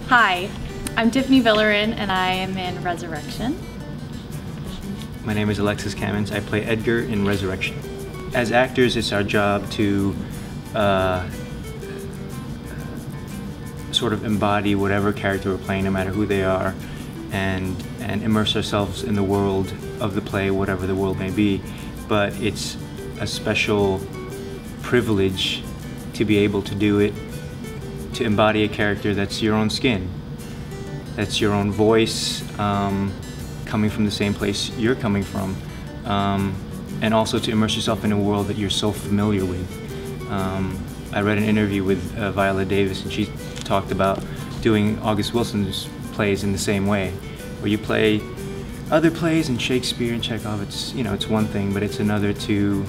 Hi, I'm Tiffany Villarin and I am in Resurrection. My name is Alexis Camins. I play Edgar in Resurrection. As actors, it's our job to sort of embody whatever character we're playing, no matter who they are, and immerse ourselves in the world of the play, whatever the world may be. But it's a special privilege to be able to do it, to embody a character that's your own skin, that's your own voice, coming from the same place you're coming from, and also to immerse yourself in a world that you're so familiar with. I read an interview with Viola Davis, and she talked about doing August Wilson's plays in the same way, where you play other plays and Shakespeare and Chekhov. It's, you know, it's one thing, but it's another to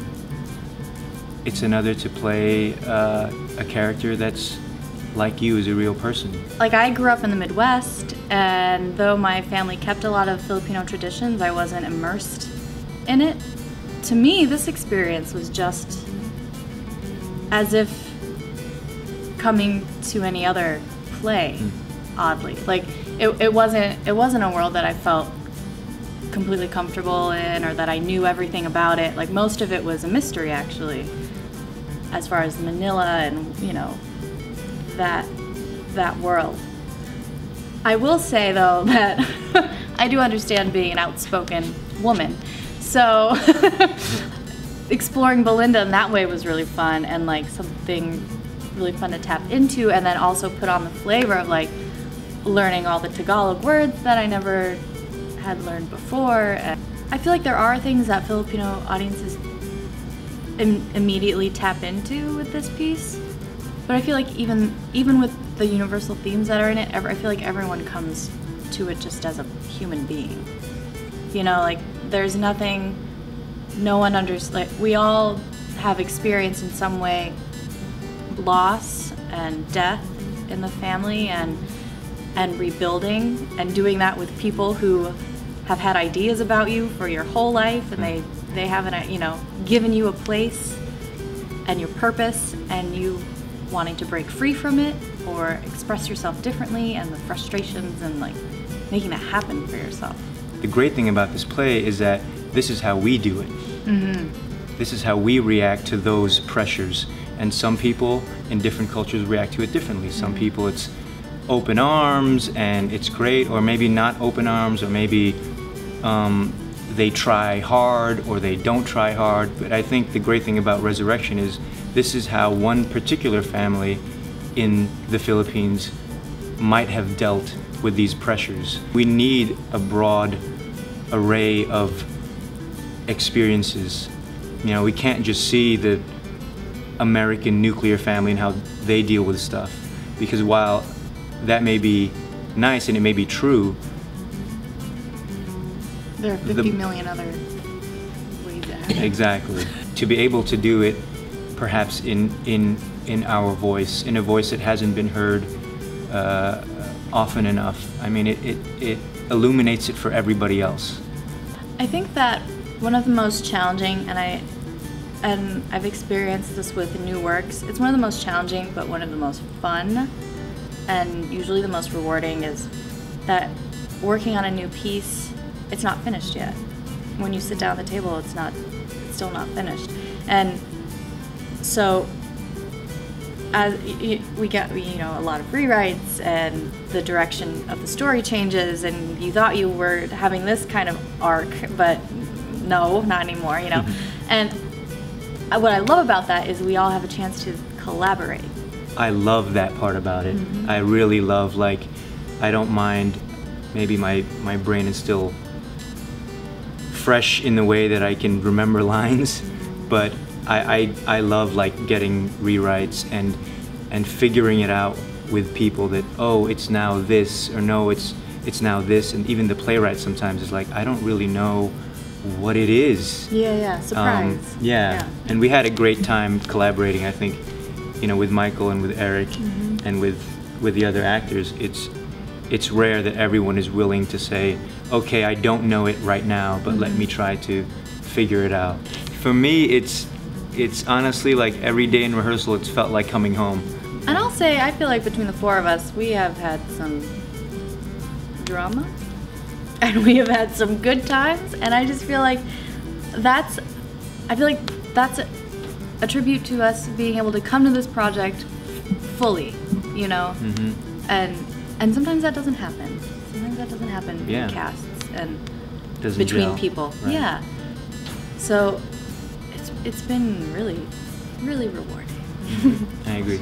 play a character that's like you as a real person. Like, I grew up in the Midwest, and though my family kept a lot of Filipino traditions, I wasn't immersed in it. To me, this experience was just as if coming to any other play, oddly. Like, it wasn't a world that I felt completely comfortable in or that I knew everything about it. Like, most of it was a mystery, actually, as far as Manila and, you know, that world. I will say, though, that I do understand being an outspoken woman. So exploring Belinda in that way was really fun, and like something really fun to tap into, and then also put on the flavor of like learning all the Tagalog words that I never had learned before. And I feel like there are things that Filipino audiences immediately tap into with this piece, but I feel like even with the universal themes that are in it, I feel like everyone comes to it just as a human being. You know, like, there's nothing, no one like, we all have experienced in some way loss and death in the family, and rebuilding, and doing that with people who have had ideas about you for your whole life, and they haven't, you know, given you a place and your purpose, and you wanting to break free from it or express yourself differently, and the frustrations and like making that happen for yourself. The great thing about this play is that this is how we do it. This is how we react to those pressures, and some people in different cultures react to it differently. Some people it's open arms and it's great, or maybe not open arms, or maybe they try hard or they don't try hard. But I think the great thing about Resurrection is this is how one particular family in the Philippines might have dealt with these pressures. We need a broad array of experiences. You know, we can't just see the American nuclear family and how they deal with stuff, because while that may be nice and it may be true, there are 50 million other ways to act. Exactly. To be able to do it perhaps in our voice, in a voice that hasn't been heard often enough. I mean, it illuminates it for everybody else. I think that one of the most challenging, and I've experienced this with new works, it's one of the most challenging but one of the most fun and usually the most rewarding, is that working on a new piece, it's not finished yet. When you sit down at the table, it's still not finished. And so as we get, you know, a lot of rewrites, and the direction of the story changes, and you thought you were having this kind of arc, but no, not anymore, you know. And what I love about that is we all have a chance to collaborate. I love that part about it. I really love, like, I don't mind, maybe my brain is still fresh in the way that I can remember lines, but I love like getting rewrites and figuring it out with people that, oh, it's now this, or no, it's now this. And even the playwright sometimes is like, I don't really know what it is. Yeah, surprise. Yeah, and we had a great time collaborating. I think, you know, with Michael and with Eric and with the other actors, it's rare that everyone is willing to say, okay, I don't know it right now, but let me try to figure it out. For me, it's honestly like every day in rehearsal, it's felt like coming home. And I'll say, I feel like between the four of us, we have had some drama, and we have had some good times, and I just feel like that's a tribute to us being able to come to this project fully, you know? And sometimes that doesn't happen. Sometimes that doesn't happen in casts and between people. Right. Yeah. So it's been really, really rewarding. I agree.